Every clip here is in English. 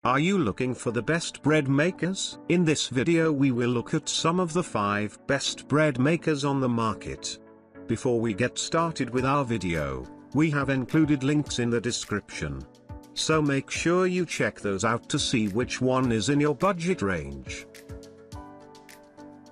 Are you looking for the best bread makers? In this video we will look at some of the 5 best bread makers on the market. Before we get started with our video, we have included links in the description. So make sure you check those out to see which one is in your budget range.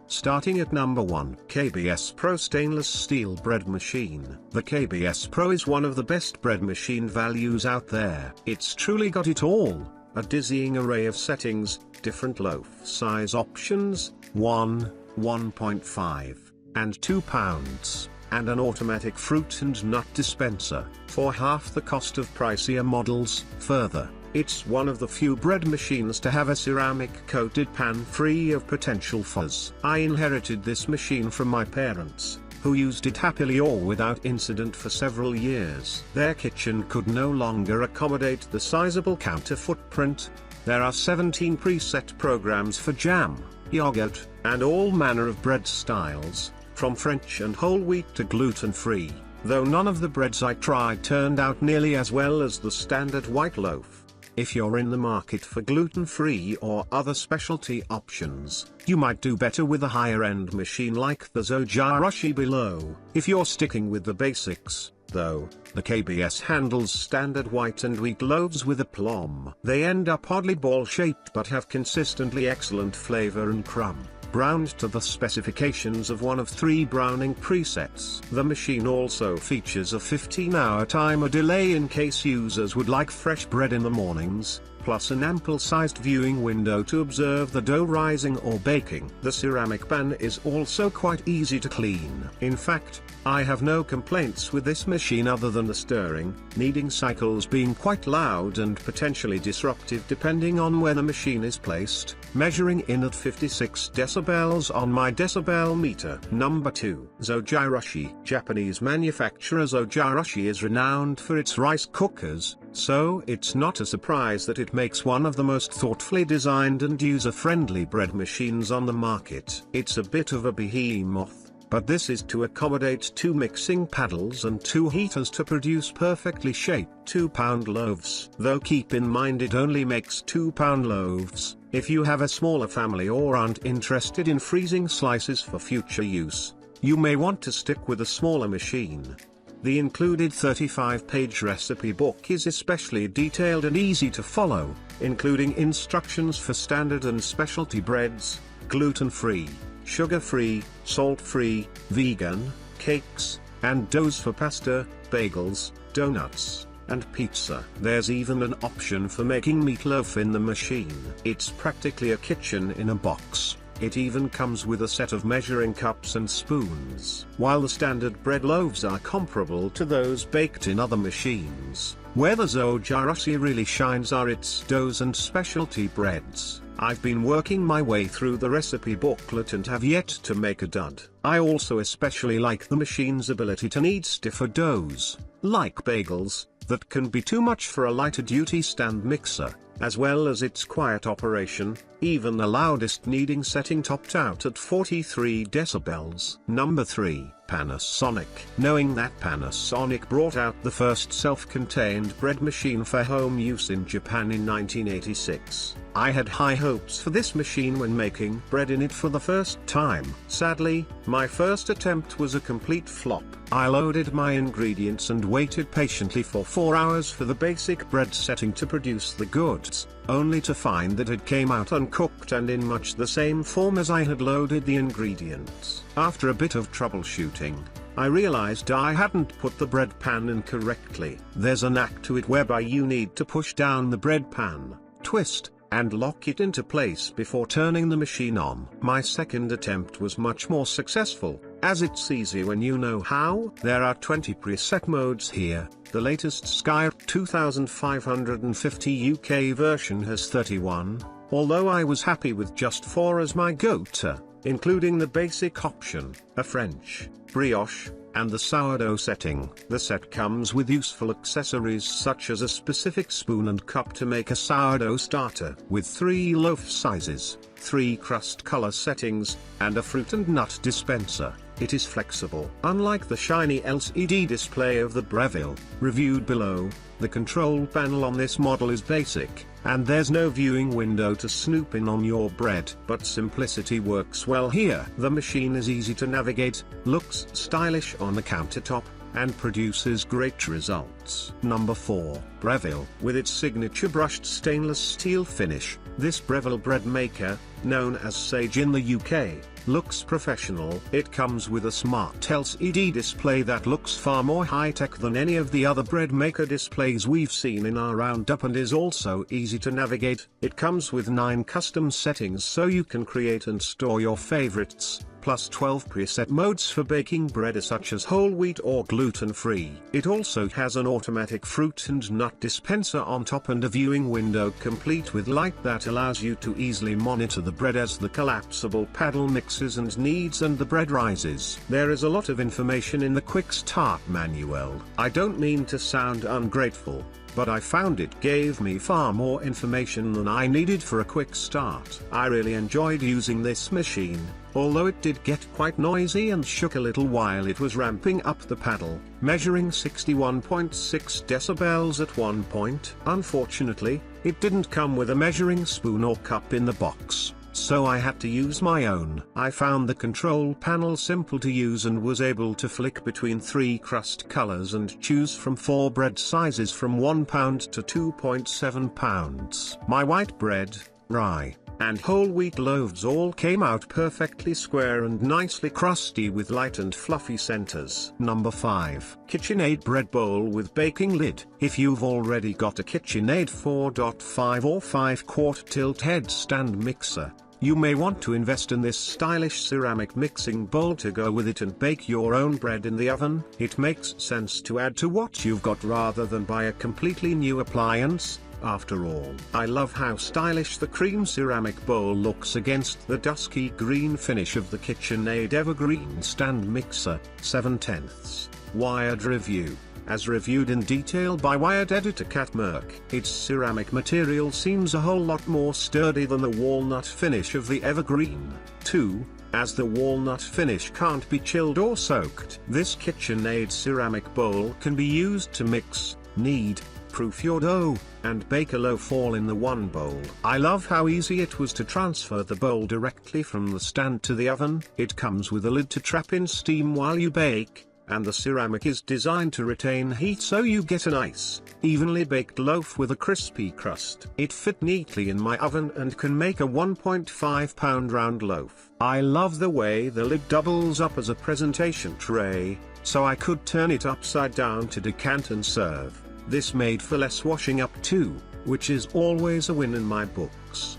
Starting at number 1, KBS Pro Stainless Steel Bread Machine. The KBS Pro is one of the best bread machine values out there. It's truly got it all, a dizzying array of settings, different loaf size options, 1, 1.5, and 2 pounds, and an automatic fruit and nut dispenser, for half the cost of pricier models. Further, it's one of the few bread machines to have a ceramic-coated pan free of potential fuzz. I inherited this machine from my parents, who used it happily or without incident for several years. Their kitchen could no longer accommodate the sizable counter footprint. There are 17 preset programs for jam, yogurt, and all manner of bread styles, from French and whole wheat to gluten-free, though none of the breads I tried turned out nearly as well as the standard white loaf. If you're in the market for gluten-free or other specialty options, you might do better with a higher-end machine like the Noirish below. If you're sticking with the basics, though, the KBS handles standard white and wheat loaves with aplomb. They end up oddly ball-shaped but have consistently excellent flavor and crumb, browned to the specifications of one of 3 browning presets. The machine also features a 15-hour timer delay in case users would like fresh bread in the mornings, plus an ample-sized viewing window to observe the dough rising or baking. The ceramic pan is also quite easy to clean. In fact, I have no complaints with this machine other than the stirring, kneading cycles being quite loud and potentially disruptive depending on where the machine is placed, measuring in at 56 decibels on my decibel meter. Number 2. Noirish. Japanese manufacturer Noirish is renowned for its rice cookers, so it's not a surprise that it makes one of the most thoughtfully designed and user-friendly bread machines on the market. It's a bit of a behemoth, but this is to accommodate 2 mixing paddles and 2 heaters to produce perfectly shaped 2-pound loaves. Though keep in mind it only makes 2-pound loaves. If you have a smaller family or aren't interested in freezing slices for future use, you may want to stick with a smaller machine. The included 35-page recipe book is especially detailed and easy to follow, including instructions for standard and specialty breads, gluten-free, sugar-free, salt-free, vegan, cakes, and doughs for pasta, bagels, donuts, and pizza. There's even an option for making meatloaf in the machine. It's practically a kitchen in a box. It even comes with a set of measuring cups and spoons. While the standard bread loaves are comparable to those baked in other machines, where the Noirish really shines are its doughs and specialty breads. I've been working my way through the recipe booklet and have yet to make a dud. I also especially like the machine's ability to knead stiffer doughs, like bagels, that can be too much for a lighter-duty stand mixer, as well as its quiet operation. Even the loudest kneading setting topped out at 43 decibels. Number 3. Panasonic. Knowing that Panasonic brought out the first self-contained bread machine for home use in Japan in 1986, I had high hopes for this machine when making bread in it for the first time. Sadly, my first attempt was a complete flop. I loaded my ingredients and waited patiently for 4 hours for the basic bread setting to produce the goods, only to find that it came out uncooked and in much the same form as I had loaded the ingredients. After a bit of troubleshooting, I realized I hadn't put the bread pan in correctly. There's a knack to it whereby you need to push down the bread pan, twist, and lock it into place before turning the machine on. My second attempt was much more successful, as it's easy when you know how. There are 20 preset modes here. The latest Sky 2550 UK version has 31, although I was happy with just 4 as my go-to, including the basic option, a French, brioche, and the sourdough setting. The set comes with useful accessories such as a specific spoon and cup to make a sourdough starter, with 3 loaf sizes, 3 crust color settings, and a fruit and nut dispenser. It is flexible. Unlike the shiny LCD display of the Breville, reviewed below, the control panel on this model is basic, and there's no viewing window to snoop in on your bread. But simplicity works well here. The machine is easy to navigate, looks stylish on the countertop, and produces great results. Number 4. Breville. With its signature brushed stainless steel finish, this Breville bread maker, known as Sage in the UK, looks professional. It comes with a smart LCD display that looks far more high-tech than any of the other bread maker displays we've seen in our roundup, and is also easy to navigate. It comes with 9 custom settings so you can create and store your favorites, plus 12 preset modes for baking bread such as whole wheat or gluten-free. It also has an automatic fruit and nut dispenser on top and a viewing window complete with light that allows you to easily monitor the bread as the collapsible paddle mixes and kneads and the bread rises. There is a lot of information in the quick start manual. I don't mean to sound ungrateful, but I found it gave me far more information than I needed for a quick start. I really enjoyed using this machine, although it did get quite noisy and shook a little while it was ramping up the paddle, measuring 61.6 decibels at one point. Unfortunately, it didn't come with a measuring spoon or cup in the box, so I had to use my own. I found the control panel simple to use and was able to flick between 3 crust colors and choose from 4 bread sizes from 1 pound to 2.7 pounds. My white bread, rye, and whole wheat loaves all came out perfectly square and nicely crusty with light and fluffy centers. Number 5. KitchenAid bread bowl with baking lid. If you've already got a KitchenAid 4.5 or 5 quart tilt head stand mixer, you may want to invest in this stylish ceramic mixing bowl to go with it and bake your own bread in the oven. It makes sense to add to what you've got rather than buy a completely new appliance. After all, I love how stylish the cream ceramic bowl looks against the dusky green finish of the KitchenAid Evergreen Stand Mixer. 7/10. Wired review. As reviewed in detail by Wired editor Kat Merck, its ceramic material seems a whole lot more sturdy than the walnut finish of the Evergreen. 2. As the walnut finish can't be chilled or soaked. This KitchenAid ceramic bowl can be used to mix, knead, proof your dough, and bake a loaf all in the one bowl. I love how easy it was to transfer the bowl directly from the stand to the oven. It comes with a lid to trap in steam while you bake, and the ceramic is designed to retain heat so you get a nice, evenly baked loaf with a crispy crust. It fit neatly in my oven and can make a 1.5 pound round loaf. I love the way the lid doubles up as a presentation tray, so I could turn it upside down to decant and serve. This made for less washing up too, which is always a win in my books.